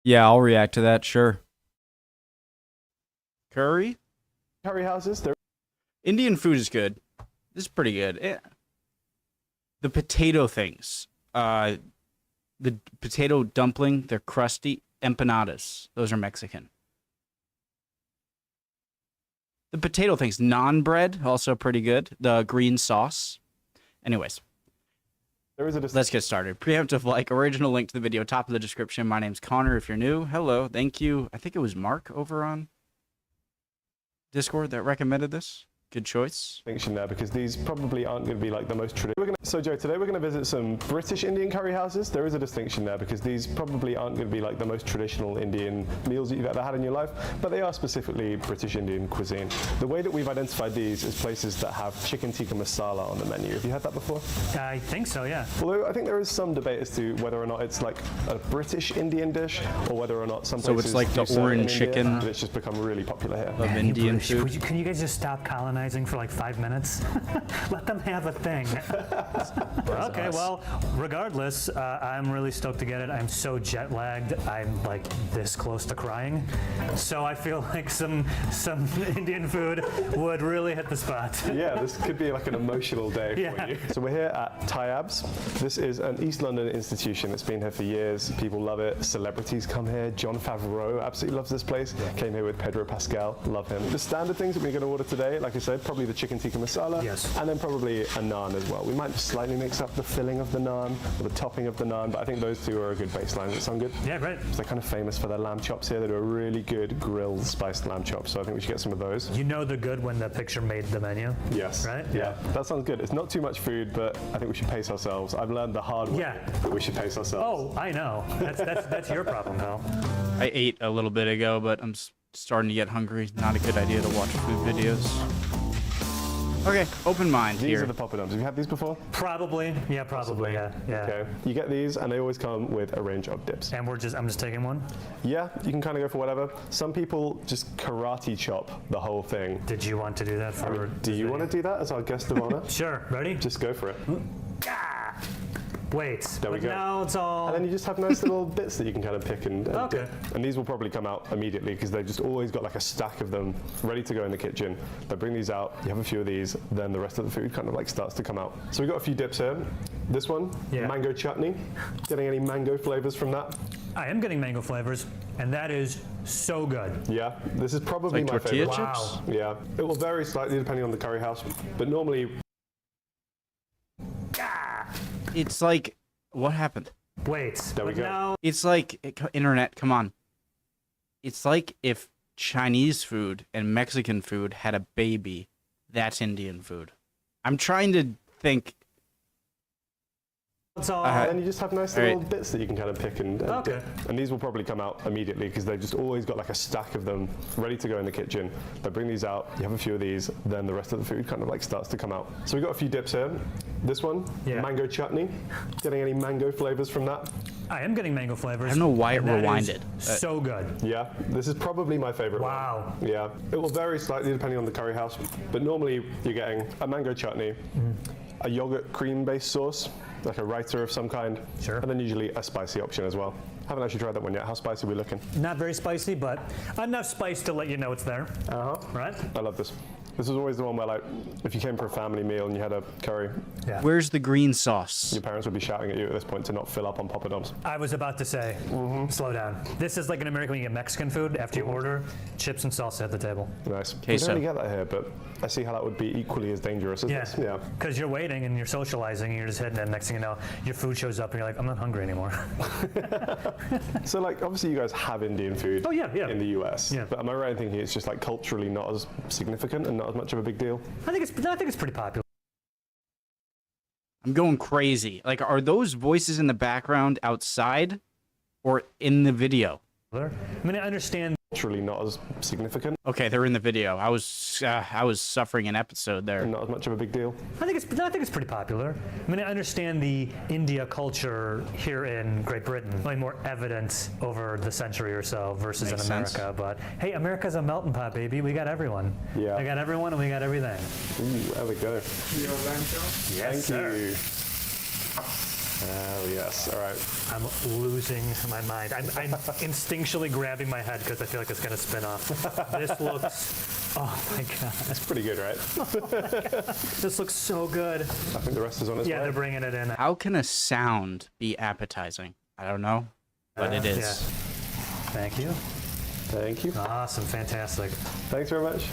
Yeah, I'll react to that, sure. Curry? Curry houses. Indian food is good. This is pretty good. The potato things. The potato dumpling, they're crusty. Empanadas. Those are Mexican. The potato things. Naan bread, also pretty good. The green sauce. Anyways. Let's get started. Preemptive like, original link to the video, top of the description. My name's Connor if you're new. Hello, thank you. I think it was Mark over on Discord that recommended this. Good choice. Distinction there because these probably aren't going to be like the most traditional. So Joe, today we're going to visit some British Indian curry houses. There is a distinction there because these probably aren't going to be like the most traditional Indian meals that you've ever had in your life, but they are specifically British Indian cuisine. The way that we've identified these is places that have chicken tikka masala on the menu. Have you had that before? I think so, yeah. Although I think there is some debate as to whether or not it's like a British Indian dish or whether or not some places. So it's like the orange chicken. And it's just become really popular here. Of Indian food. Can you guys just stop colonizing for like 5 minutes? Let them have a thing. Okay, well, regardless, I'm really stoked to get it. I'm so jet lagged. I'm like this close to crying. So I feel like some Indian food would really hit the spot. Yeah, this could be like an emotional day for you. So we're here at Tyab's. This is an East London institution. It's been here for years. People love it. Celebrities come here. Jon Favreau absolutely loves this place. Came here with Pedro Pascal. Love him. The standard things that we're going to order today, like I said, probably the chicken tikka masala. Yes. And then probably a naan as well. We might slightly mix up the filling of the naan or the topping of the naan, but I think those two are a good baseline. Does that sound good? Yeah, great. So they're kind of famous for their lamb chops here. They do a really good grilled spiced lamb chop, so I think we should get some of those. You know they're good when the picture made the menu? Yes. Right? Yeah. That sounds good. It's not too much food, but I think we should pace ourselves. I've learned the hard way that we should pace ourselves. Oh, I know. That's your problem, pal. I ate a little bit ago, but I'm starting to get hungry. Not a good idea to watch food videos. Okay, open mind here. These are the poppadoms. Have you had these before? Probably. Yeah, probably. Yeah. Okay. You get these, and they always come with a range of dips. And I'm just taking one? Yeah, you can kind of go for whatever. Some people just karate chop the whole thing. Did you want to do that for? Do you want to do that as our guest of honor? Sure. Ready? Just go for it. Wait. There we go. Now it's all. And then you just have nice little bits that you can kind of pick and okay. dip. And these will probably come out immediately because they've just always got like a stack of them ready to go in the kitchen. They bring these out, you have a few of these, then the rest of the food kind of like starts to come out. So we've got a few dips here. This one, mango chutney. Getting any mango flavors from that? I am getting mango flavors, and that is so good. Yeah, this is probably like my tortilla favorite. chips? Wow. Yeah, it will vary slightly depending on the curry house, but normally. It's like, what happened? Wait. There we go. Now It's like, internet, come on. It's like if Chinese food and Mexican food had a baby. That's Indian food. I'm trying to think. it's all. And then you just have nice little bits that you can kind of pick and Okay. dip. And these will probably come out immediately because they've just always got like a stack of them ready to go in the kitchen. They bring these out, you have a few of these, then the rest of the food kind of like starts to come out. So we've got a few dips here. This one, mango chutney. Getting any mango flavors from that? I am getting mango flavors. I don't know why it and that rewinded. is so good. Yeah, this is probably my favorite Wow. one. Yeah, it will vary slightly depending on the curry house, but normally you're getting a mango chutney, a yogurt cream-based sauce, like a raita of some kind, and then usually a spicy option as well. Haven't actually tried that one yet. How spicy are we looking? Not very spicy, but enough spice to let you know it's there. Right? I love this. This is always the one where, like, if you came for a family meal and you had a curry, Where's the green sauce? your parents would be shouting at you at this point to not fill up on poppadoms. I was about to say, slow down. This is like in America when you get Mexican food. After you order, chips and salsa at the table. Nice. We Queso. don't really get that here, but I see how that would be equally as dangerous as this. Yeah. Because you're waiting and you're socializing and you're just hitting it. Next thing you know, your food shows up and you're like, I'm not hungry anymore. So, like, obviously you guys have Indian food in the US, but am I right in thinking it's just like culturally not as significant and not as much of a big deal? I think it's pretty popular. I'm going crazy. Like, are those voices in the background outside or in the video? I mean, I understand. Culturally not as significant. Okay, they're in the video. I was suffering an episode there. And not as much of a big deal. I think it's pretty popular. I mean, I understand the India culture here in Great Britain, like more evident over the century or so versus Makes in America. sense. But hey, America's a melting pot, baby. We got everyone. Yeah. We got everyone and we got everything. Ooh, there we go. Yes, Thank sir. you. Oh, yes. All right. I'm losing my mind. I'm instinctually grabbing my head because I feel like it's going to spin off. This looks, oh my God. That's pretty good, right? This looks so good. I think the rest is on its way. Yeah, they're bringing it in. How can a sound be appetizing? I don't know, but it is. Yeah. Thank you. Thank you. Awesome, fantastic. Thanks very much.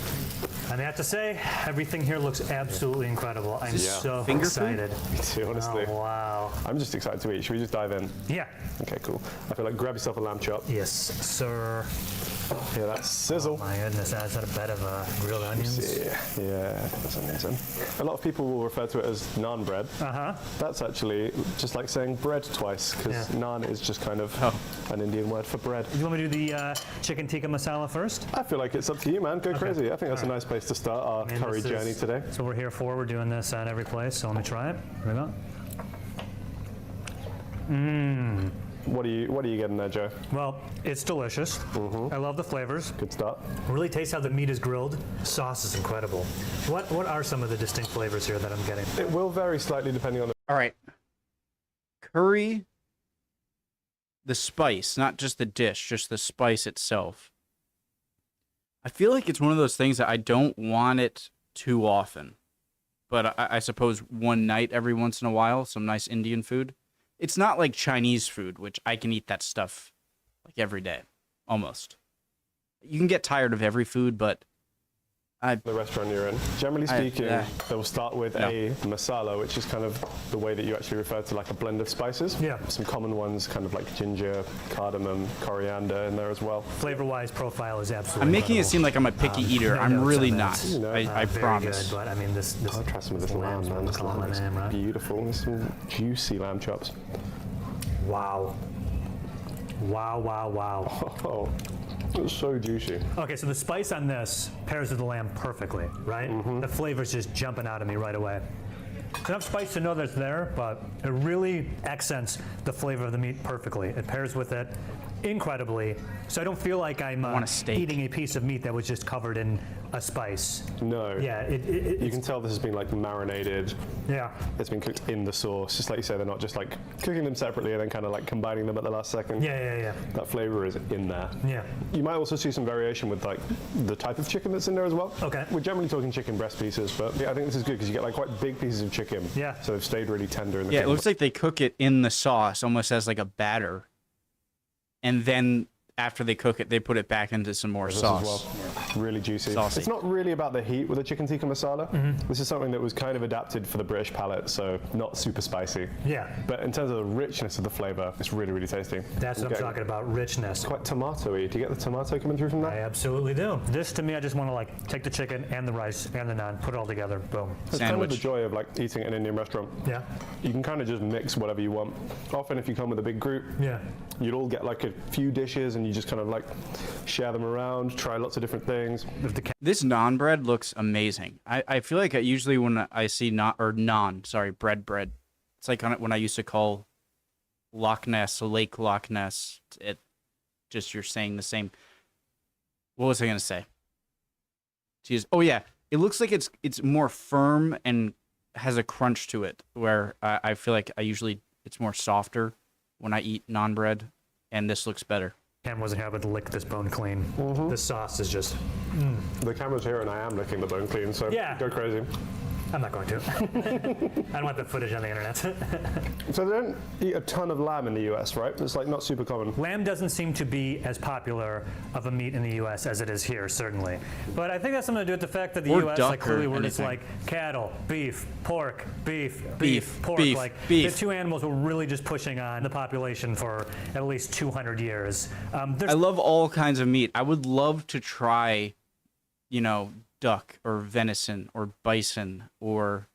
And I have to say, everything here looks absolutely incredible. I'm so finger excited. Me too, honestly. Oh, wow. I'm just excited to eat. Should we just dive in? Yeah. Okay, cool. I feel like grab yourself a lamb chop. Yes, sir. Yeah, that's sizzle. My goodness, that's a bed of grilled onions. Yeah, that's amazing. A lot of people will refer to it as naan bread. Uh-huh. That's actually just like saying bread twice, because naan is just kind of an Indian word for bread. You want me to do the chicken tikka masala first? I feel like it's up to you, man. Go crazy. I think that's a nice place to start our curry journey today. That's what we're here for. We're doing this at every place, so let me try it. Here we go. Mmm. What are you getting there, Joe? Well, it's delicious. I love the flavors. Good start. Really taste how the meat is grilled. The sauce is incredible. What are some of the distinct flavors here that I'm getting? It will vary slightly depending on the... All right. Curry, the spice, not just the dish, just the spice itself. I feel like it's one of those things that I don't want it too often. But I suppose one night every once in a while, some nice Indian food. It's not like Chinese food, which I can eat that stuff like every day, almost. You can get tired of every food, but the restaurant you're in. Generally speaking, they will start with a masala, which is kind of the way that you actually refer to like a blend of spices. Yeah. Some common ones, kind of like ginger, cardamom, coriander in there as well. Flavor-wise, profile is absolutely I'm making incredible. it seem like I'm a picky eater. no I'm notes really on not. that. You know, I Very promise. good, but I mean, this I'll try some of this lamb, man. This lamb is right? beautiful. There's some juicy lamb chops. Wow. Wow, wow, wow. Oh, it's so juicy. Okay, so the spice on this pairs with the lamb perfectly, right? The flavor's just jumping out at me right away. It's enough spice to know that it's there, but it really accents the flavor of the meat perfectly. It pairs with it incredibly, so I don't feel like I'm eating a piece of meat that was just covered in a spice. No. Yeah, you can tell this has been like marinated. Yeah. It's been cooked in the sauce. Just like you say, they're not just like cooking them separately and then kind of like combining them at the last second. Yeah. That flavor is in there. Yeah. You might also see some variation with like the type of chicken that's in there as well. Okay. We're generally talking chicken breast pieces, but yeah, I think this is good because you get like quite big pieces of chicken. Yeah. So they've stayed really tender in the Yeah, it chicken. looks like they cook it in the sauce, almost as like a batter. And then after they cook it, they put it back into some more sauce. As well. Really juicy. Saucy. It's not really about the heat with the chicken tikka masala. This is something that was kind of adapted for the British palate, so not super spicy. Yeah. But in terms of the richness of the flavor, it's really, really tasty. That's what I'm talking about, richness. Quite tomatoey. Do you get the tomato coming through from that? I absolutely do. This to me, I just want to like take the chicken and the rice and the naan, put it all together, boom. It's kind of the joy of like eating at an Indian restaurant. Yeah. You can kind of just mix whatever you want. Often if you come with a big group, you'd all get like a few dishes and you just kind of like share them around, try lots of different things. This naan bread looks amazing. I feel like usually when I see bread, it's like when I used to call Loch Ness, Lake Loch Ness, it just you're saying the same. What was I going to say? Jeez. Oh yeah, it looks like it's more firm and has a crunch to it, where I feel like it's more softer when I eat naan bread, and this looks better. Cam wasn't happy to lick this bone clean. The sauce is just... The camera's here and I am licking the bone clean, so go crazy. I'm not going to. I don't want the footage on the internet. So they don't eat a ton of lamb in the US, right? It's like not super common. Lamb doesn't seem to be as popular of a meat in the US as it is here, certainly. But I think that's something to do with the fact that the US, like clearly we're just like cattle, beef, pork, beef, pork. Beef. The two animals were really just pushing on the population for at least 200 years. I love all kinds of meat. I would love to try, duck or venison or bison, or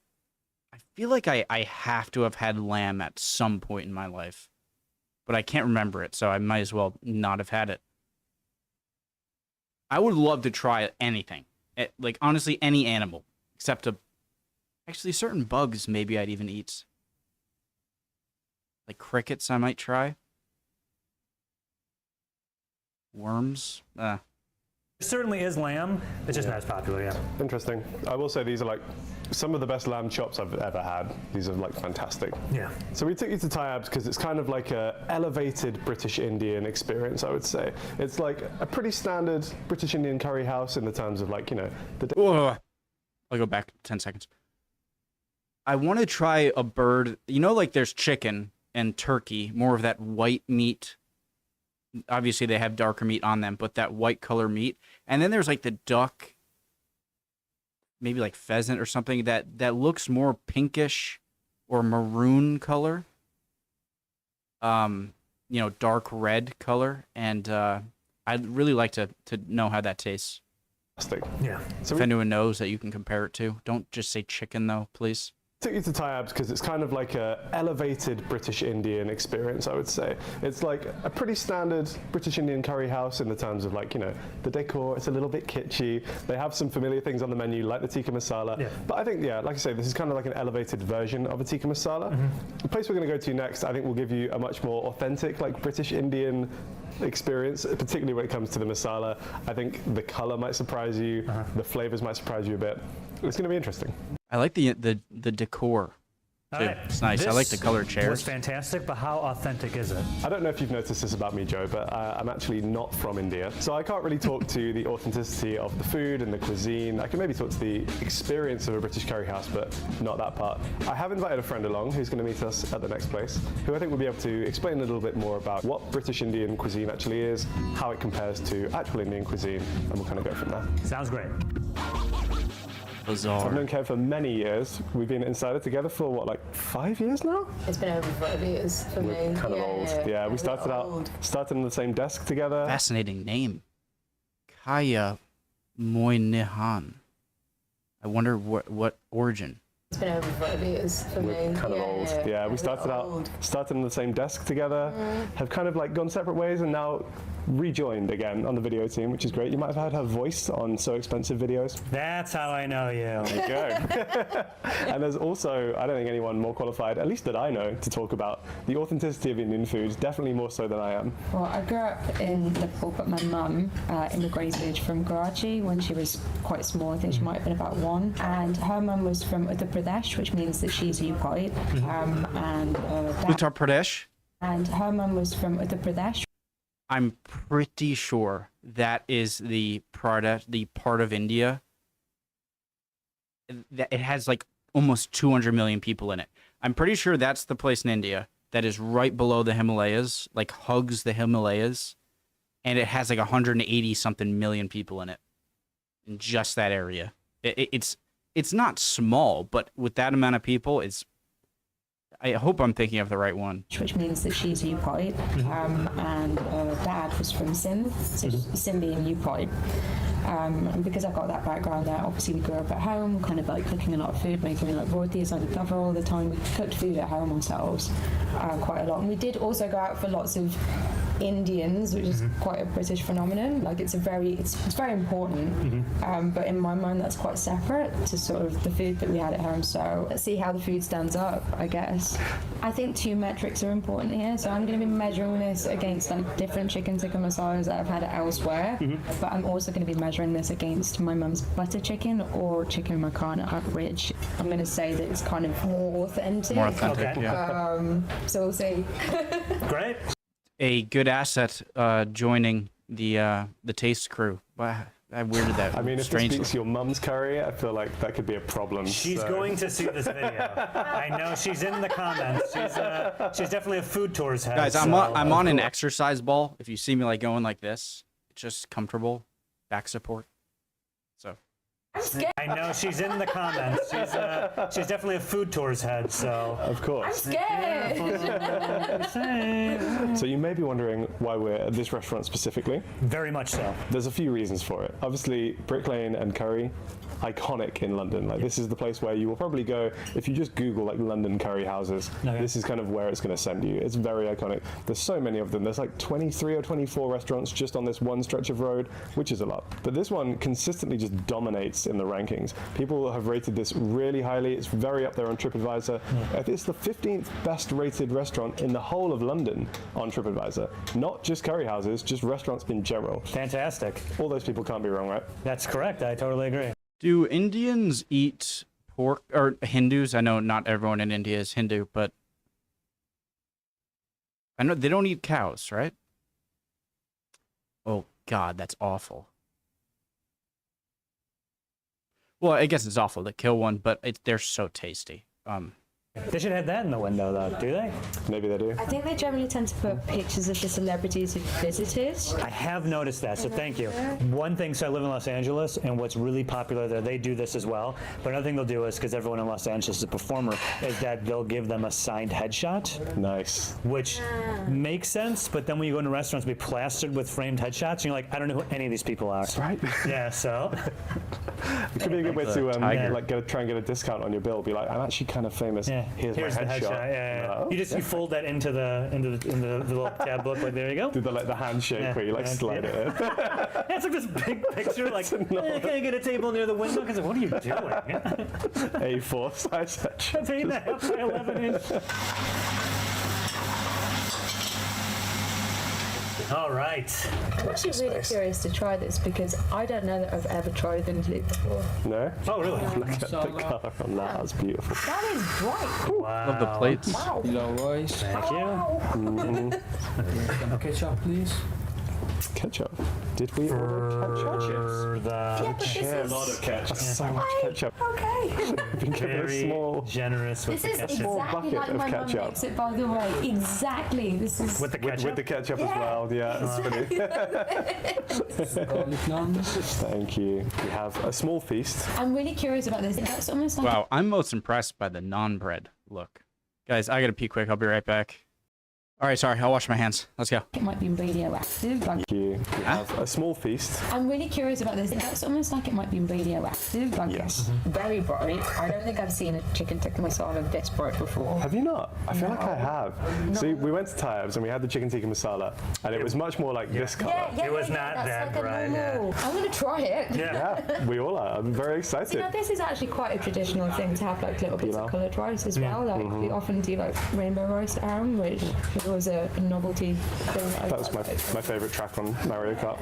I feel like I have to have had lamb at some point in my life, but I can't remember it, so I might as well not have had it. I would love to try anything, like honestly any animal, except actually certain bugs maybe I'd even eat. Like crickets I might try. Worms? certainly is lamb. It's just not as popular, yeah. Interesting. I will say these are like some of the best lamb chops I've ever had. These are like fantastic. Yeah. So we took you to Tayab's because it's kind of like a elevated British Indian experience, I would say. It's like a pretty standard British Indian curry house in the terms of like, you know, Whoa. I'll go back 10 seconds. I want to try a bird. You know, like there's chicken and turkey, more of that white meat. Obviously, they have darker meat on them, but that white color meat. And then there's like the duck, maybe like pheasant or something that looks more pinkish or maroon color. You know, dark red color. And I'd really like to know how that tastes. Yeah. So if anyone knows that you can compare it to. Don't just say chicken, though, please. Took you to Tayab's because it's kind of like a elevated British Indian experience, I would say. It's like a pretty standard British Indian curry house in the terms of like, you know, the decor, it's a little bit kitschy. They have some familiar things on the menu like the tikka masala. Yeah. But I think, yeah, like I say, this is kind of like an elevated version of a tikka masala. The place we're going to go to next, I think will give you a much more authentic, like British Indian experience, particularly when it comes to the masala. I think the color might surprise you, the flavors might surprise you a bit. It's going to be interesting. I like the decor. Right. It's nice. I like the colored chairs. Was fantastic, but how authentic is it? I don't know if you've noticed this about me, Joe, but I'm actually not from India. So I can't really talk to the authenticity of the food and the cuisine. I can maybe talk to the experience of a British curry house, but not that part. I have invited a friend along who's going to meet us at the next place, who I think will be able to explain a little bit more about what British Indian cuisine actually is, how it compares to actual Indian cuisine, and we'll kind of go from there. Sounds great. Bizarre. I've known Kev for many years. We've been insider together for what, like 5 years now? It's been over 5 years for me. Kind of old. Yeah, we started on the same desk together. Fascinating name. Kaya Moynihan. I wonder what origin. It's been over 5 years for me. Kind of old. Yeah, we started on the same desk together, have kind of like gone separate ways and now rejoined again on the video team, which is great. You might have heard her voice on So Expensive videos. That's how I know you. There you go. And there's also, I don't think anyone more qualified, at least that I know, to talk about the authenticity of Indian food, definitely more so than I am. Well, I grew up in Liverpool, but my mum immigrated from Karachi when she was quite small. I think she might have been about 1. And her mum was from Uttar Pradesh, which means that she's Upite. Uttar Pradesh? And her mum was from Uttar Pradesh. I'm pretty sure that is the part of India that it has like almost 200 million people in it. I'm pretty sure that's the place in India that is right below the Himalayas, like hugs the Himalayas, and it has like 180 something million people in it, in just that area. It's not small, but with that amount of people, I hope I'm thinking of the right one. Which means that she's Upite, and Dad was from Sindh, so Sindh being Upite. And because I've got that background there, obviously we grew up at home, kind of like cooking a lot of food, making like rotis on the cover all the time. We cooked food at home ourselves quite a lot. And we did also go out for lots of Indians, which is quite a British phenomenon. Like it's very important, but in my mind that's quite separate to sort of the food that we had at home. So let's see how the food stands up, I guess. I think 2 metrics are important here, so I'm going to be measuring this against like different chicken tikka masalas that I've had elsewhere, but I'm also going to be measuring this against my mum's butter chicken or chicken makhana, which I'm going to say that it's kind of more authentic. Okay. Yeah. So we'll see. Great. A good asset joining the taste crew. Wow, I weirded that. I mean, if strangely. this speaks your mum's curry, I feel like that could be a problem. She's going to see this video. I know she's in the comments. She's definitely a food tours head. Guys, I'm on an exercise ball. If you see me like going like this, it's just comfortable back support. So. I know she's in the comments. She's definitely a food tours head, so. Of course. I'm scared. So you may be wondering why we're at this restaurant specifically. Very much so. There's a few reasons for it. Obviously, Brick Lane and Curry, iconic in London. Like this is the place where you will probably go if you just Google like London curry houses. Okay. This is kind of where it's going to send you. It's very iconic. There's so many of them. There's like 23 or 24 restaurants just on this one stretch of road, which is a lot. But this one consistently just dominates place in the rankings. People have rated this really highly. It's very up there on TripAdvisor. It's the 15th best rated restaurant in the whole of London on TripAdvisor. Not just curry houses, just restaurants in general. Fantastic. All those people can't be wrong, right? That's correct. I totally agree. Do Indians eat pork, or Hindus? I know not everyone in India is Hindu, but I know they don't eat cows, right? Oh God, that's awful. Well, I guess it's awful to kill one, but they're so tasty. They should have that in the window, though, do they? Maybe they do. I think they generally tend to put pictures of the celebrities who visited. I have noticed that, so thank you. One thing, so I live in Los Angeles, and what's really popular there, they do this as well, but another thing they'll do is, because everyone in Los Angeles is a performer, is that they'll give them a signed headshot. Nice. Which makes sense, but then when you go into restaurants, be plastered with framed headshots, and you're like, I don't know who any of these people are. Right? Yeah, so. It could be a good way to like try and get a discount on your bill. Be like, I'm actually kind of famous. Yeah. Here's my the headshot. Yeah. You fold that into the little tab book. Like, there you go. Do the handshake where you like slide it in. It's like this big picture. Like, can I get a table near the window? Because what are you doing? A4 size headshot. 8.5 by 11 inch. All right. I'm actually really curious to try this because I don't know that I've ever tried Vindaloo before. No? Oh, really? Look at the colour on that. That's beautiful. That is bright. Wow. Love the plates. Wow. Yellow rice. Thank you. Ketchup, please. Ketchup. Did we order ketchup? For the Yeah, but this A is lot of ketchup. So much ketchup. okay. I've been given a very small generous with This the is ketchup. exactly bucket like of my mum ketchup. makes it, by the way. Exactly. This is. With the ketchup? with the ketchup as well. Yeah, it's funny. Garlic naan. Thank you. We have a small feast. I'm really curious about this. That's almost like Wow, I'm most impressed by the naan bread look. Guys, I gotta pee quick. I'll be right back. All right, sorry. I'll wash my hands. Let's go. it might be radioactive. Like, Thank you. We have a small feast. I'm really curious about this. That's almost like it might be radioactive. Like, Yes. very bright. I don't think I've seen a chicken tikka masala this bright before. Have you not? I feel like I have. See, we went to Tayyab's and we had the chicken tikka masala, and it was much more like this colour. It was not that's that like a bright, normal. I'm gonna try it. Yeah, we all are. I'm very excited. You know, this is actually quite a traditional thing to have like little bits of coloured rice as well. Like we often do like rainbow rice at home, which was a novelty thing. That was my favourite track on Mario Kart.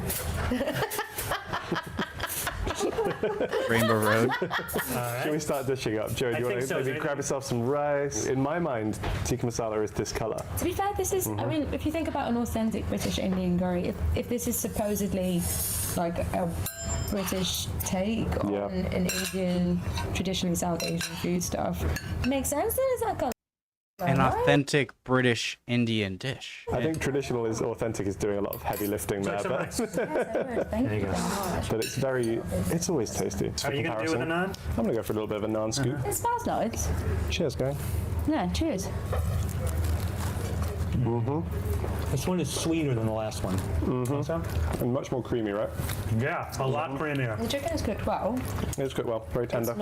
Rainbow Road. Can we start dishing up? Joe, do you want to maybe grab yourself some rice? In my mind, tikka masala is this colour. To be fair, this is, I mean, if you think about an authentic British Indian curry, if this is supposedly like a British take on an Indian, traditionally South Asian food stuff, it makes sense then, is that colour? An authentic British Indian dish. I think traditional is authentic is doing a lot of heavy lifting there, but, Thank you very much. but it's always tasty. Are you going to do with a naan? I'm going to go for a little bit of a naan scoop. It smells nice. Cheers, guys. Yeah, cheers. This one is sweeter than the last one. And much more creamy, right? Yeah, a lot creamier. The chicken is cooked well. It's cooked well, very tender.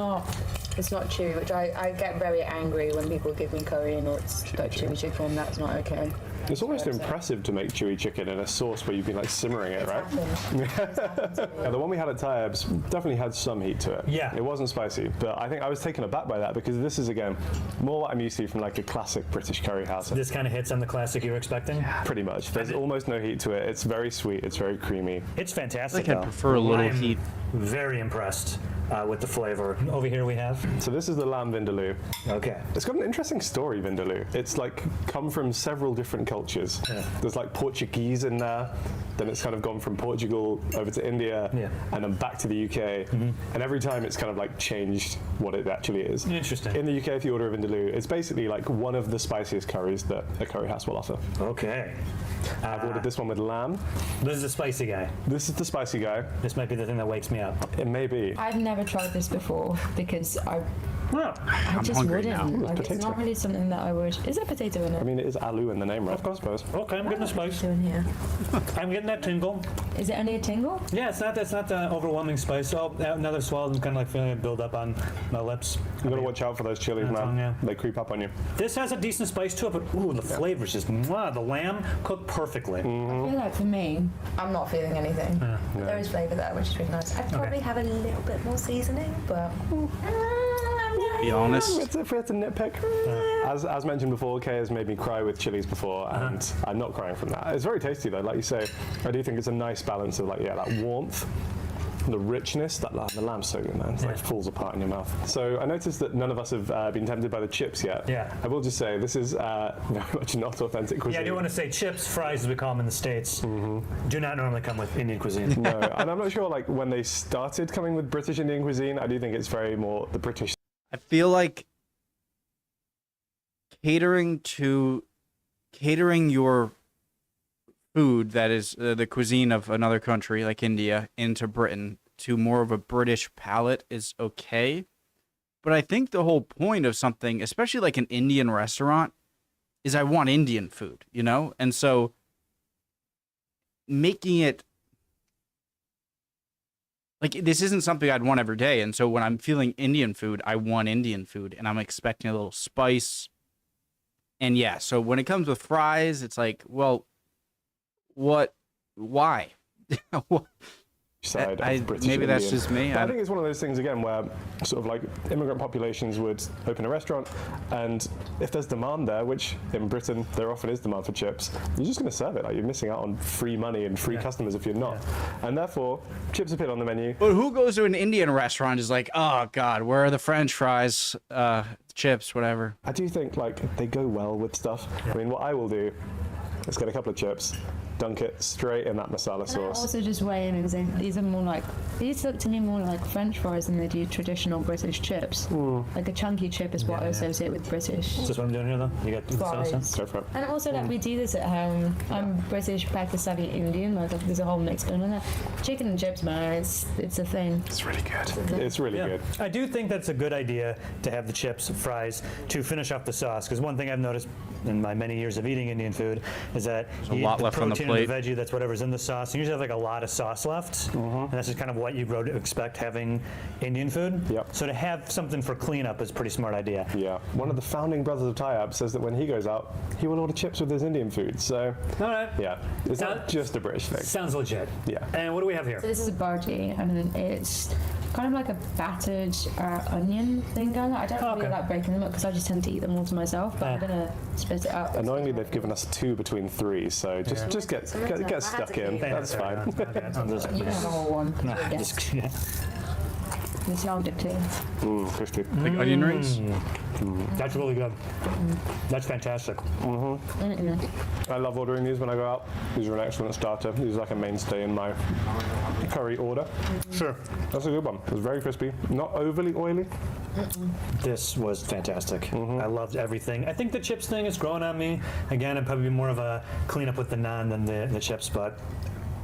It's not chewy, which I get very angry when people give me curry and it's like chewy chicken. That's not okay. It's almost impressive to make chewy chicken in a sauce where you've been like simmering it, right? Yeah, the one we had at Tayyab's definitely had some heat to it. Yeah. It wasn't spicy, but I think I was taken aback by that because this is, again, more what I'm used to from like a classic British curry house. This kind of hits on the classic you were expecting? Pretty much. There's almost no heat to it. It's very sweet. It's very creamy. It's I fantastic, think I though. prefer a little I'm heat. very impressed with the flavor. Over here we have. So this is the lamb vindaloo. Okay. It's got an interesting story, vindaloo. It's like come from several different cultures. Yeah. There's like Portuguese in there, then it's kind of gone from Portugal over to India, and then back to the UK. And every time it's kind of like changed what it actually is. Interesting. In the UK, if you order a vindaloo, it's basically like one of the spiciest curries that a curry house will offer. Okay. I've ordered this one with lamb. This is the spicy guy. This is the spicy guy. This might be the thing that wakes me up. It may be. I've never tried this before because I Well, just hungry wouldn't. now. Like, it's Potato. not really something that I would. Is there potato in I it? mean, it is aloo in the name, right? I suppose. okay, I'm getting the spice. In here. I'm getting that tingle. Is it only a tingle? Yeah, it's not the overwhelming spice. Oh, another swallow. I'm kind of like feeling it build up on my lips. You gotta watch out for those chilies, man. tongue, yeah. They creep up on you. This has a decent spice to it, but ooh, the flavor's just mwah, the lamb cooked perfectly. I feel like for me, I'm not feeling anything. There is flavour there, which is really nice. I'd probably have a little bit more seasoning, but Be honest. If we had to nitpick, as mentioned before, Kay has made me cry with chilies before, and I'm not crying from that. It's very tasty though, like you say. I do think it's a nice balance of that warmth, the richness. The lamb's so good, man. It like falls apart in your mouth. So I noticed that none of us have been tempted by the chips yet. Yeah. I will just say this is very much not authentic cuisine. Yeah, I do want to say chips, fries, as we call them in the States, do not normally come with Indian cuisine. No, and I'm not sure like when they started coming with British Indian cuisine. I do think it's very more the British. I feel like catering your food that is the cuisine of another country like India into Britain to more of a British palate is okay. But I think the whole point of something, especially like an Indian restaurant, is I want Indian food, you know? And so making it like this isn't something I'd want every day. And so when I'm feeling Indian food, I want Indian food and I'm expecting a little spice. And yeah, so when it comes with fries, it's like, well, why? Side of British maybe that's Indian. just me. But I think it's one of those things again where sort of like immigrant populations would open a restaurant, and if there's demand there, which in Britain there often is demand for chips, you're just going to serve it. Like you're missing out on free money and free customers if you're not, and therefore chips appear on the menu. But who goes to an Indian restaurant is like, oh God, where are the French fries, chips, whatever? I do think like they go well with stuff. I mean, what I will do is get a couple of chips, dunk it straight in that masala sauce. also just weigh in because these look to me more like French fries than they do traditional British chips. Like a chunky chip is what I associate with British. Is this what I'm doing here, though? You got the sauce? Go for it. And also, like, we do this at home. I'm British, Pakistani, Indian. Like, there's a whole mix going on there. Chicken and chips, man, it's a thing. It's really good. It's really good. I do think that's a good idea to have the chips, fries, to finish off the sauce. Because one thing I've noticed in my many years of eating Indian food is that a lot left on the plate. The veggie, that's whatever's in the sauce. You usually have like a lot of sauce left, and that's just kind of what you grow to expect having Indian food. Yep. So to have something for cleanup is a pretty smart idea. Yeah. One of the founding brothers of Tayyab says that when he goes out, he will order chips with his Indian food. So, All right. yeah, it's Now- not just a British thing. Sounds legit. Yeah. And what do we have here? So this is a bhaji, and it's kind of like a battered onion thing going on. I don't really like breaking them up because I just tend to eat them all to myself, but I'm going to split it up. Annoyingly, they've given us 2 between 3, so just get stuck in. That's fine. Okay. I'm just- You can have a whole one. Nah, just- yeah. It's loved it too. Crispy. Like onion rings? That's really good. That's fantastic. I love ordering these when I go out. These are an excellent starter. These are like a mainstay in my curry order. Sure. That's a good one. It's very crispy, not overly oily. This was fantastic. I loved everything. I think the chips thing is growing on me. Again, I'd probably be more of a cleanup with the naan than the chips, but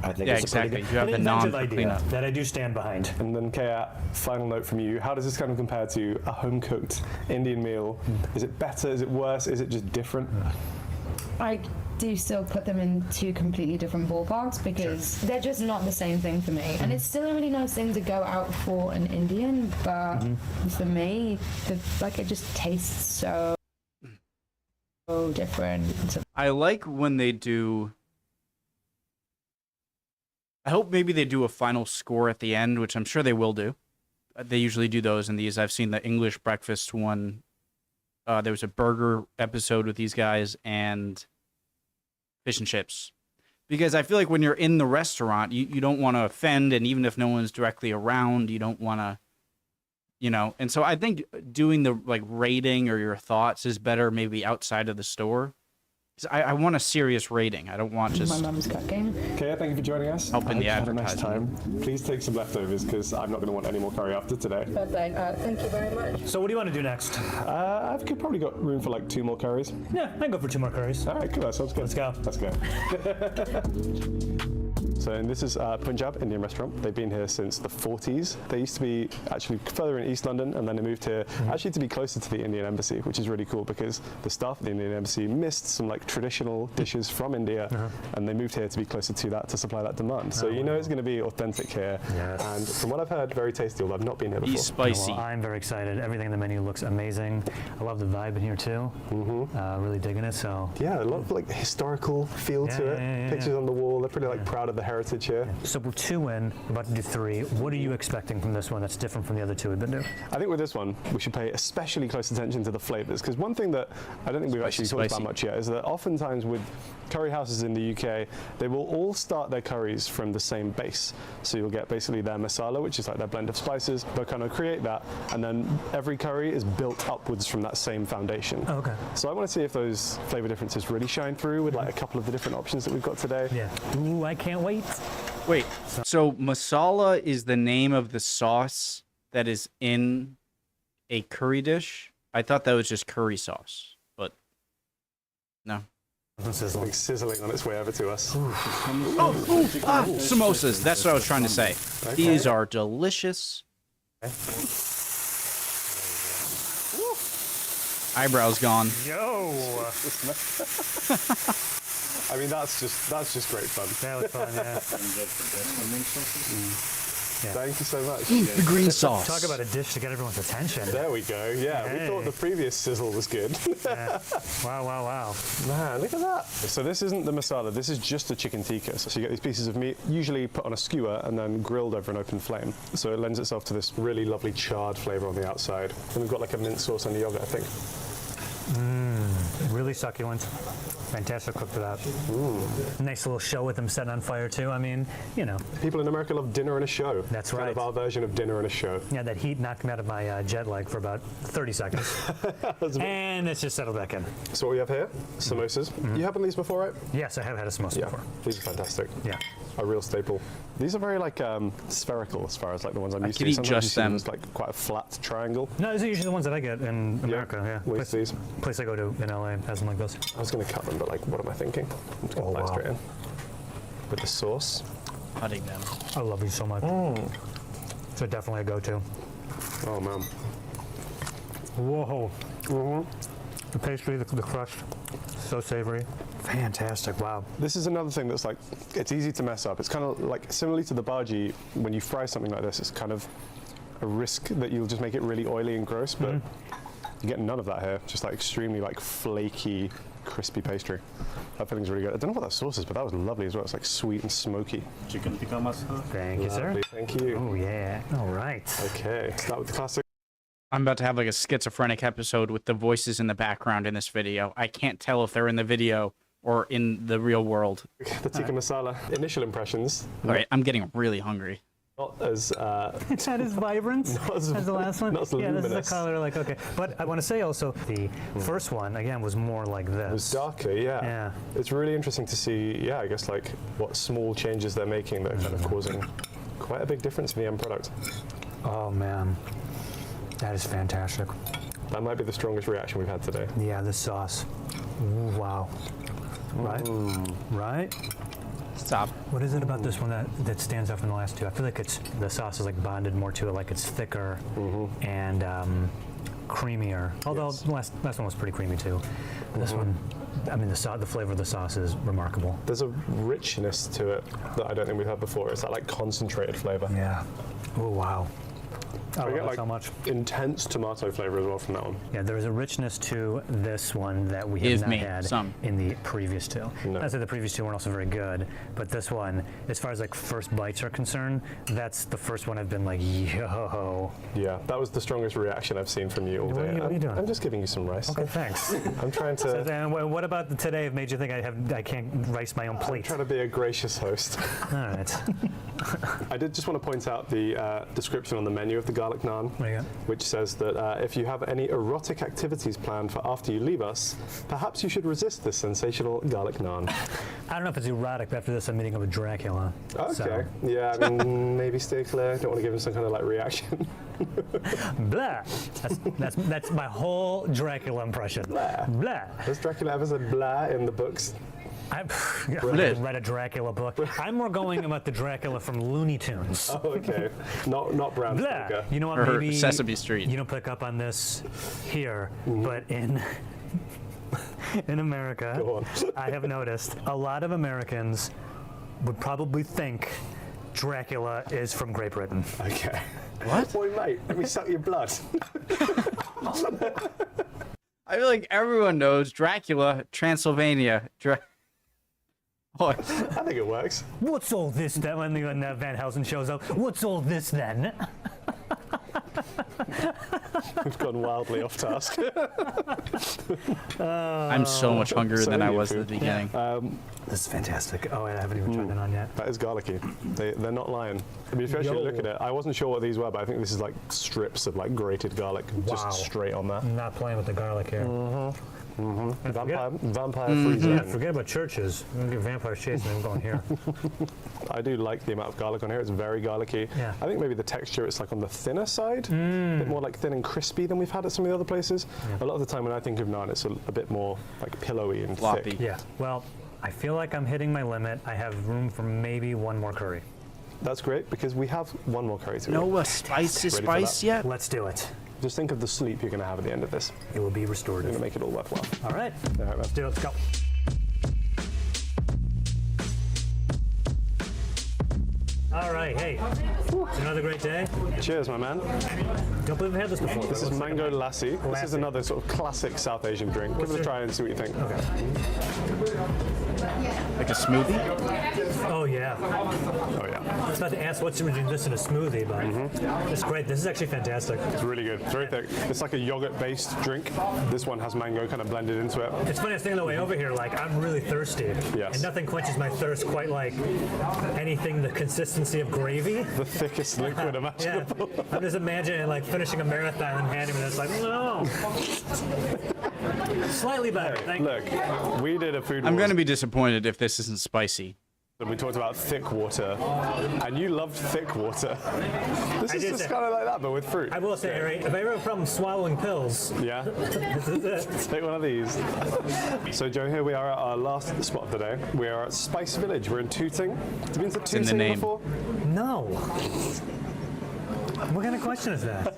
I think it's exactly. a pretty good, You have an the naan inventive for idea cleanup. that I do stand behind. And then, Kaya, final note from you. How does this kind of compare to a home-cooked Indian meal? Is it better? Is it worse? Is it just different? I do still put them in 2 completely different ballparks because they're just not the same thing for me. And it's still a really nice thing to go out for an Indian, but for me, it just tastes so different. I like when they do. I hope maybe they do a final score at the end, which I'm sure they will do. They usually do those in these. I've seen the English breakfast one. There was a burger episode with these guys and fish and chips. Because I feel like when you're in the restaurant, you don't want to offend, and even if no one's directly around, you don't want to, you know. And so I think doing the like rating or your thoughts is better maybe outside of the store. I want a serious rating. I don't want just My mum's cooking. Kaya, thank you for joining us. Helping the Have a nice advertising. time. Please take some leftovers because I'm not going to want any more curry after today. Perfect. Thank you very much. So what do you want to do next? I've probably got room for like 2 more curries. Yeah, I can go for 2 more curries. All right, cool. That sounds good. Let's go. Let's go. So So, and this is Punjab Indian restaurant. They've been here since the 40s. They used to be actually further in East London, and then they moved here actually to be closer to the Indian Embassy, which is really cool because the staff at the Indian Embassy missed some like traditional dishes from India, and they moved here to be closer to that to supply that demand. So you know it's going to be authentic here. Yes. And from what I've heard, very tasty. Although I've not been here before. He's spicy. Well, I'm very excited. Everything in the menu looks amazing. I love the vibe in here too. Really digging it. So Yeah, a lot of like historical feel to it. yeah. Pictures on the wall. They're pretty like proud of the heritage here. So we're 2 in, we're about to do 3. What are you expecting from this one that's different from the other 2 we've been doing? I think with this one, we should pay especially close attention to the flavors, because one thing that I don't think we've actually talked about much yet is that oftentimes with curry houses in the UK, they will all start their curries from the same base. So you'll get basically their masala, which is like their blend of spices. They'll kind of create that, and then every curry is built upwards from that same foundation. Oh, okay. So I want to see if those flavor differences really shine through with like a couple of the different options that we've got today. Yeah. Ooh, I can't wait. Wait, so masala is the name of the sauce that is in a curry dish? I thought that was just curry sauce, but no. Like sizzling on its way over to us. Samosas, that's what I was trying to say. These are delicious. Eyebrows gone. Yo! I mean, that's just great fun. That was fun, yeah. Thank you so much. The green sauce. Talk about a dish to get everyone's attention. There we go. Yeah, we thought the previous sizzle was good. Yeah. Wow. Man, look at that. So this isn't the masala. This is just a chicken tikka. So you get these pieces of meat, usually put on a skewer and then grilled over an open flame. So it lends itself to this really lovely charred flavor on the outside. And we've got like a mint sauce on the yogurt, I think. Really succulent. Fantastic cook for that. Nice little show with them setting on fire too. I mean, you know. People in America love dinner and a show. That's kind right. of our version of dinner and a show. Yeah, that heat knocked me out of my jet lag for about 30 seconds. And it's just settled back in. So what we have here, samosas. You had one of these before, right? Yes, I have had a samosa before. These are fantastic. Yeah. A real staple. These are very like spherical as far as like the ones I'm used to. could eat Sometimes just you see them. as like quite a flat triangle. No, these are usually the ones that I get in America. Yeah. With these. Place I go to in LA has them like this. I was going to cut them, but like, what am I thinking? I'm just going to bite straight in. With the sauce. Cutting them. I love these so much. So definitely a go-to. Oh man. Whoa. The pastry, the crust, so savory. Fantastic, wow. This is another thing that's like, it's easy to mess up. It's kind of like, similarly to the bhaji, when you fry something like this, it's kind of a risk that you'll just make it really oily and gross, but you get none of that here. Just like extremely like flaky, crispy pastry. That filling's really good. I don't know what that sauce is, but that was lovely as well. It's like sweet and smoky. Chicken tikka masala. Thank you, sir. Lovely, thank you. Oh, yeah. All right. Okay, start with the classic. I'm about to have like a schizophrenic episode with the voices in the background in this video. I can't tell if they're in the video or in the real world. The tikka masala. Initial impressions. All right, I'm getting really hungry. Not as It's not as vibrant as the last one. not as Yeah, this is luminous. the color, like, okay. But I want to say also, the first one, again, was more like this. It was darker, yeah. Yeah. It's really interesting to see, I guess, like, what small changes they're making that are kind of causing quite a big difference in the end product. Oh, man. That is fantastic. That might be the strongest reaction we've had today. Yeah, this sauce. Ooh, wow. Right? Right? Stop. What is it about this one that stands out from the last two? I feel like the sauce is like bonded more to it, like it's thicker and creamier. Although the last one was pretty creamy too. But this one, I mean, the flavor of the sauce is remarkable. There's a richness to it that I don't think we've had before. It's that like concentrated flavor. Yeah. Oh, wow. I love get it like so much. intense tomato flavor as well from that one. Yeah, there is a richness to this one that we have Give not me had some. in the previous two. No. I'd say the previous two weren't also very good, but this one, as far as like first bites are concerned, that's the first one I've been like, yo. Yeah, that was the strongest reaction I've seen from you all day. What are you doing? I'm just giving you some rice. Okay, thanks. I'm trying to. And what about today have made you think I can't rice my own plate? Trying to be a gracious host. All right. I did just want to point out the description on the menu of the garlic naan, There you go. which says that if you have any erotic activities planned for after you leave us, perhaps you should resist this sensational garlic naan. I don't know if it's erotic, but after this I'm meeting up with Dracula. Okay. So, Yeah, I mean, maybe stay clear. Don't want to give him some kind of like reaction. blah. That's my whole Dracula impression. Blah. Blah. Has Dracula ever said blah in the books? I've Liz. read a Dracula book. I'm more going about the Dracula from Looney Tunes. Oh, okay. Not Bram Blah. Stoker. You know what? Or Maybe Sesame Street. you don't pick up on this here, but in America, Go on. I have noticed a lot of Americans would probably think Dracula is from Great Britain. Okay. What? Boy, mate, let me suck your blood. I feel like everyone knows Dracula, Transylvania. Oh, I think it works. What's all this then? When Van Helsing shows up, what's all this then? We've gone wildly off task. I'm so much hungrier So than I Indian was at the food. beginning. This is fantastic. Oh, wait, I haven't even tried that on yet. That is garlicky. They're not lying. I mean, if you actually look at it, I wasn't sure what these were, but I think this is like strips of like grated garlic just straight on that. I'm not playing with the garlic here. Vampire freezer. Forget about churches. I'm gonna get vampires chasing them going here. I do like the amount of garlic on here. It's very garlicky. Yeah. I think maybe the texture it's like on the thinner side, a bit more like thin and crispy than we've had at some of the other places. A lot of the time when I think of naan, it's a bit more like pillowy and Floppy. thick. Yeah. Well, I feel like I'm hitting my limit. I have room for maybe one more curry. That's great because we have one more curry to No spice Ready for that? yet? Let's do it. Just think of the sleep you're going to have at the end of this. It will be You're restorative. going to make it all worthwhile. All right. All right, man. Let's do it. Let's go. All right. Hey, it's another great day. Cheers, my man. Don't believe we've had this before. This is mango lassi. This is another sort of classic South Asian drink. Give it a try and see what you think. Like a smoothie? Oh, yeah. Oh, yeah. I was about to ask what's doing this in a smoothie, but it's great. This is actually fantastic. It's really good. Very thick. It's like a yogurt-based drink. This one has mango kind of blended into it. It's funny, I was thinking on the way over here, like, I'm really thirsty. Yes. And nothing quenches my thirst quite like anything the consistency of gravy. The thickest liquid Yeah. imaginable. I'm just imagining, like, finishing a marathon and handing me this, like, no. Slightly better. Thank you. Look, we did a food I'm wars going to be disappointed if this isn't spicy. and we talked about thick water, and you loved thick water. This is did just say- kind of like that, but with fruit. I will say, Harry, if I ever have a problem swallowing pills, Yeah, this is it. take one of these. So Joe, here we are at our last spot of the day. We are at Spice Village. We're in Tooting. Have you been to in the Tooting name. before? No. What kind of question is that?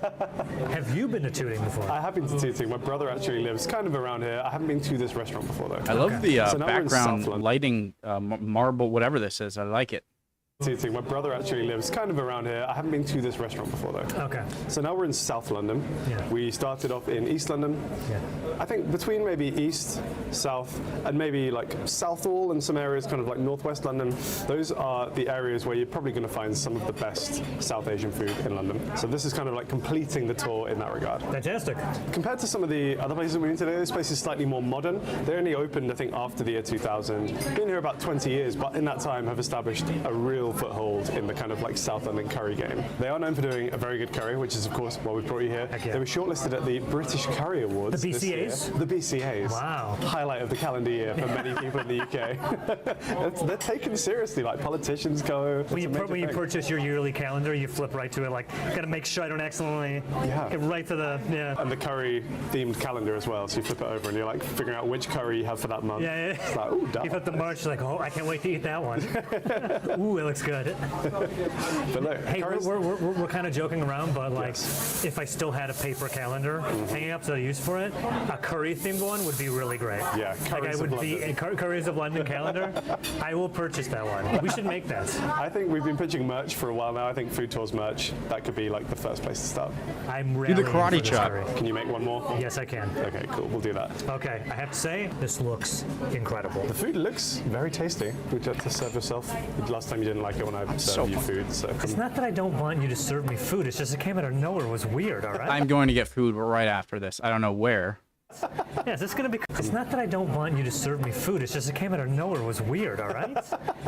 Have you been to Tooting before? I have been to Tooting. My brother actually lives kind of around here. I haven't been to this restaurant before though. I love the So now we're in South background London. lighting, marble, whatever this is. I like it. Tooting. My brother actually lives kind of around here. I haven't been to this restaurant before though. Okay. So now we're in South London. Yeah. We started off in East London. Yeah. I think between maybe East, South, and maybe like Southall and some areas kind of like Northwest London, those are the areas where you're probably going to find some of the best South Asian food in London. So this is kind of like completing the tour in that regard. Fantastic. Compared to some of the other places that we've been today, this place is slightly more modern. They only opened, I think, after the year 2000. Been here about 20 years, but in that time have established a real foothold in the kind of like South London curry game. They are known for doing a very good curry, which is of course why we brought you here. Heck yeah. They were shortlisted at the British Curry Awards. The this year. BCAs? The BCAs. Wow. Highlight of the calendar year for many people in the UK. They're taken seriously, like politicians go. When you thing. purchase your yearly calendar, you flip right to it, like, gotta make sure I don't accidentally get right to the, yeah. And the curry themed calendar as well, so you flip it over and you're like figuring out which curry you have for that month. Yeah, yeah. It's like, ooh, that You one. flip the March, like, oh, I can't wait to eat that one. Ooh, it looks good. But look, Hey, curry's- we're kind of joking around, but like, Yes. if I still had a paper calendar hanging up to use for it, a curry themed one would be really great. Yeah, like I Curries of would be London. a Curries of London calendar. I will purchase that one. We should make that. I think we've been pitching merch for a while now. I think Food Tours merch, that could be like the first place to start. I'm the rallying karate for this chop. curry. Can you make one more? Yes, I can. Okay, cool. We'll do that. Okay, I have to say, this looks incredible. The food looks very tasty. Would you like to serve yourself? Last time you didn't like it when I served you food, so. It's not that I don't want you to serve me food. It's just it came out of nowhere. It was weird. All right. I'm going to get food right after this. I don't know where. Yeah, is this gonna be? It's not that I don't want you to serve me food. It's just it came out of nowhere. It was weird. All right.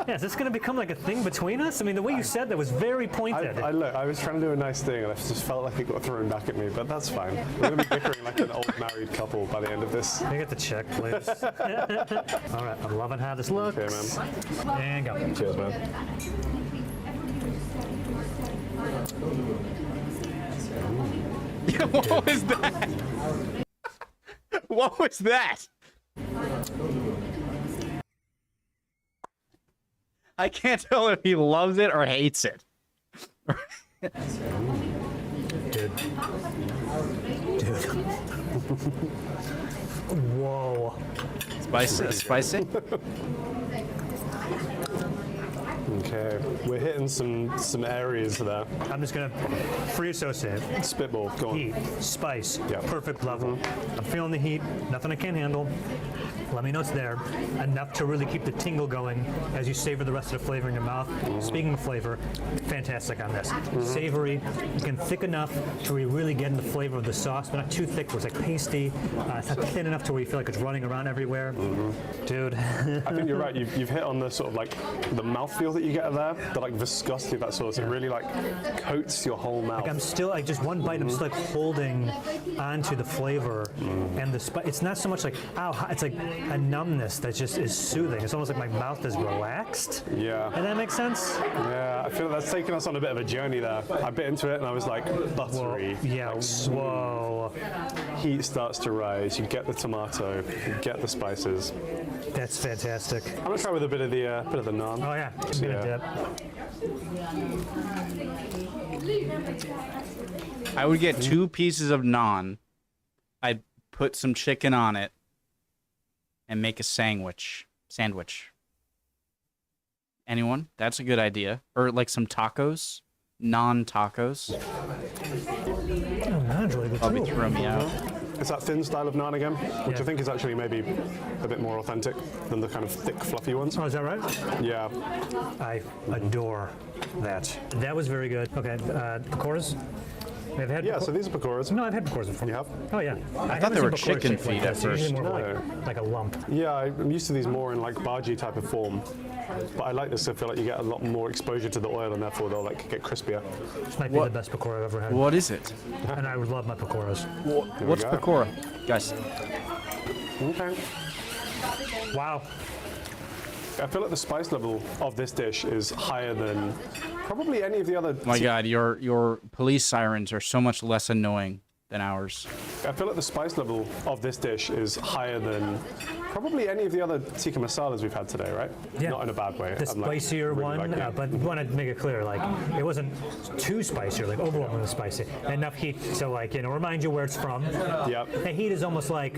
Yeah, is this gonna become like a thing between us? I mean, the way you said that was very pointed. Look, I was trying to do a nice thing and I just felt like it got thrown back at me, but that's fine. We're going to be bickering like an old married couple by the end of this. Can I get the check, please? All right, I'm loving how this looks. Okay, man. And go. Cheers, man. What was that? What was that? I can't tell if he loves it or hates it. Dude. Whoa. Spicy? Okay, we're hitting some areas there. I'm just gonna free associate. Spitball, go on. Heat, spice, Yeah. perfect level. I'm feeling the heat, nothing I can't handle. Let me know it's there. Enough to really keep the tingle going as you savor the rest of the flavor in your mouth. Speaking of flavor, fantastic on this. Savory, again, thick enough to where you really get in the flavor of the sauce, but not too thick where it's like pasty. It's not thin enough to where you feel like it's running around everywhere. Dude. I think you're right. You've hit on the sort of like the mouthfeel that you get there, the like viscosity of that sauce. It really like coats your whole mouth. Like I'm still like just one bite. I'm still like holding onto the flavor and the spice. It's not so much like ow. It's like a numbness that just is soothing. It's almost like my mouth is relaxed. Yeah. And that makes sense. Yeah, I feel like that's taken us on a bit of a journey there. I bit into it and I was like buttery. Yeah. Like smooth. Whoa. Heat starts to rise. You get the tomato. You get the spices. That's fantastic. I'm gonna try with a bit of the naan. Oh yeah. Give me a dip. I would get 2 pieces of naan. I'd put some chicken on it and make a sandwich. Anyone? That's a good idea. Or like some tacos. Non-tacos. Oh, naan's really good Probably too. throw me out. It's that thin style of naan again, which Yeah. I think is actually maybe a bit more authentic than the kind of thick, fluffy ones. Oh, is that right? Yeah. I adore that. That was very good. Okay, pakoras. I've had Yeah, so these are pakoras. No, I've had pakoras before. You have? Oh yeah. I thought they haven't were seen pakora chicken shaped like feet at this. They're usually first. more No. like a lump. Yeah, I'm used to these more in like bhaji type of form. But I like this. I feel like you get a lot more exposure to the oil and therefore they'll like get crispier. This might be the best pakora I've ever had. What is it? And I would love my pakoras. What's go. pakora? Guys, Okay. Wow. I feel like the spice level of this dish is higher than probably any of the other. my God, your police sirens are so much less annoying than ours. I feel like the spice level of this dish is higher than probably any of the other tikka masalas we've had today, right? Yeah. Not in a bad way. The I'm, like, spicier really one, liking it. but want to make it clear, like it wasn't too spicy or like overwhelmingly spicy. Enough heat to like remind you where it's from. Yep. The heat is almost like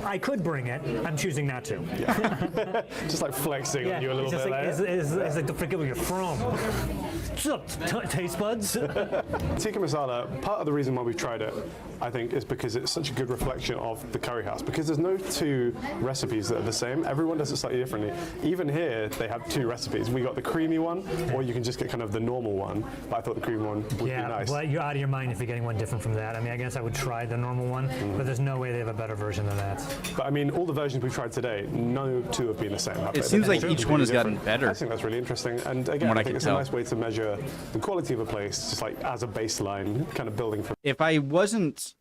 I could bring it. I'm choosing not to. Just like flexing on you a little it's bit just there. like, it's like don't forget where you're from. What's up, taste buds? Tikka masala, part of the reason why we've tried it, I think, is because it's such a good reflection of the curry house. Because there's no 2 recipes that are the same. Everyone does it slightly differently. Even here, they have 2 recipes. We got the creamy one, or you can just get kind of the normal one. But I thought the creamy one would be nice. Well, you're out of your mind if you're getting one different from that. I mean, I guess I would try the normal one, but there's no way they have a better version than that. But I mean, all the versions we've tried today, no 2 have been the same. Have they? It seems They're like each completely one has gotten different. better. I think that's really interesting. And again, what I I think can it's tell. a nice way to measure the quality of a place, just like as a baseline, kind of building from. If I wasn't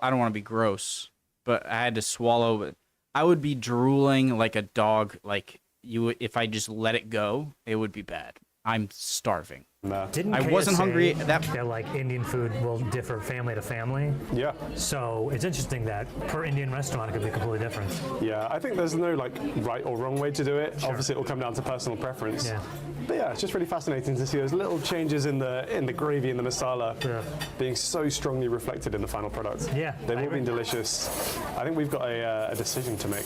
I don't want to be gross, but I had to swallow it, I would be drooling like a dog. Like if I just let it go, it would be bad. I'm starving. Didn't I wasn't KSA hungry that like Indian food will differ family to family. Yeah. So it's interesting that per Indian restaurant it could be completely different. Yeah, I think there's no like right or wrong way to do it. Obviously, it'll come down to personal preference. Yeah. But yeah, it's just really fascinating to see those little changes in the gravy and the masala being so strongly reflected in the final product. Yeah, They've I all agree. been delicious. I think we've got a decision to make.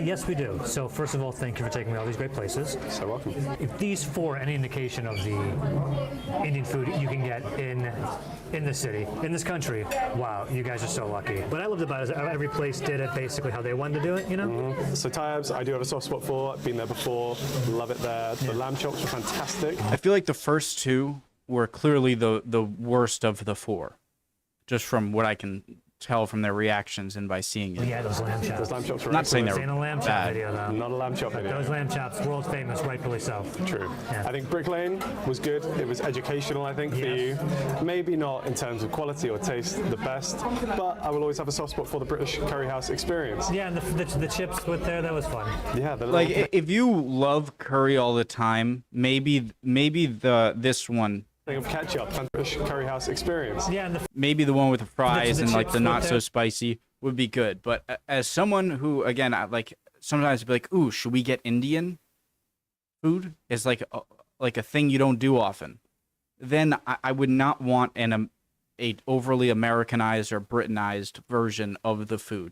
Yes, we do. So first of all, thank you for taking me to all these great places. So welcome. If these 4 are any indication of the Indian food you can get in the city, in this country, wow, you guys are so lucky. What I loved about it is every place did it basically how they wanted to do it, So Tayyab's, I do have a soft spot for. I've been there before. Love it there. The lamb chops were fantastic. I feel like the first 2 were clearly the worst of the 4, just from what I can tell from their reactions and by seeing it. Yeah, those lamb Those chops. lamb chops were Not saying excellent. they This ain't a lamb chop bad. video though. Not a lamb chop video. Those lamb chops, world famous, rightfully so. True. Yeah. I think Brick Lane was good. It was educational, I think, for you. Maybe not in terms of quality or taste the best, but I will always have a soft spot for the British Curry House experience. Yeah, and the chips with there, that was fun. Yeah, the Like little if you love curry all the time, maybe this one, thing of ketchup and British Curry House experience. Yeah, and maybe the one with the fries the and like chips the with not so there. spicy would be good. But as someone who, again, like sometimes be like, ooh, should we get Indian? food is like a thing you don't do often, then I would not want a overly Americanized or Britanized version of the food.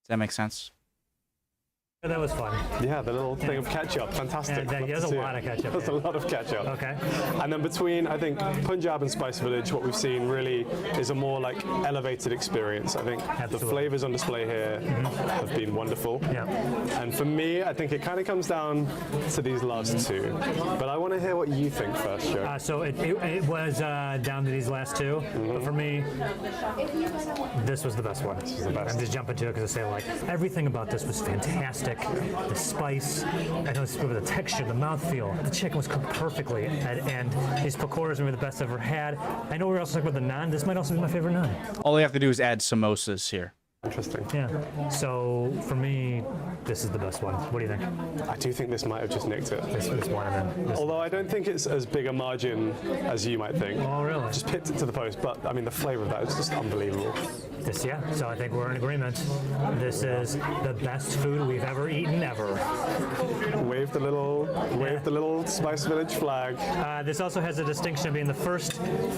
Does that make sense? That was fun. Yeah, the little thing of ketchup, fantastic. Yeah, there's a lot of ketchup. There's a lot of ketchup. Okay. And then between, I think, Punjab and Spice Village, what we've seen really is a more like elevated experience. I think the flavors on display here have been wonderful. Yeah. And for me, I think it kind of comes down to these last two. But I want to hear what you think first, Joe. So it was down to these last two, but for me, this was the best one. This was the best. I'm just jumping to it because I say like everything about this was fantastic. The spice, I know the texture, the mouthfeel. The chicken was cooked perfectly, and these pakoras were the best I've ever had. I know we were also talking about the naan. This might also be my favorite naan. All you have to do is add samosas here. Interesting. Yeah. So for me, this is the best one. What do you think? I do think this might have just nicked it. This one of them. Although I don't think it's as big a margin as you might think. Oh, really? Just pipped it to the post, but I mean the flavor of that is just unbelievable. Yeah. So I think we're in agreement. This is the best food we've ever eaten ever. Wave the little Spice Village flag. This also has a distinction of being the first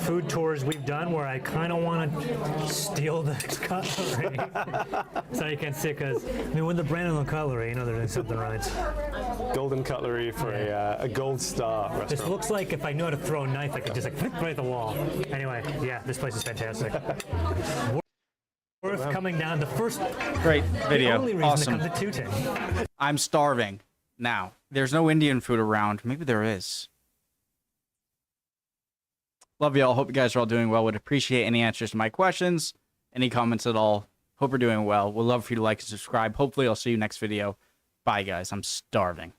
food tours we've done where I kind of want to steal the cutlery. So you can't see it because, I mean, when they're branded on the cutlery, you know they're doing something right. Golden cutlery for a gold star restaurant. This looks like if I knew how to throw a knife, I could just like right at the wall. Anyway, yeah, this place is fantastic. Worth coming down. The first Great video. The only reason Awesome. to come to Tooting. I'm starving now. There's no Indian food around. Maybe there is. Love y'all. Hope you guys are all doing well. Would appreciate any answers to my questions, any comments at all. Hope you're doing well. Would love for you to like and subscribe. Hopefully I'll see you next video. Bye, guys. I'm starving.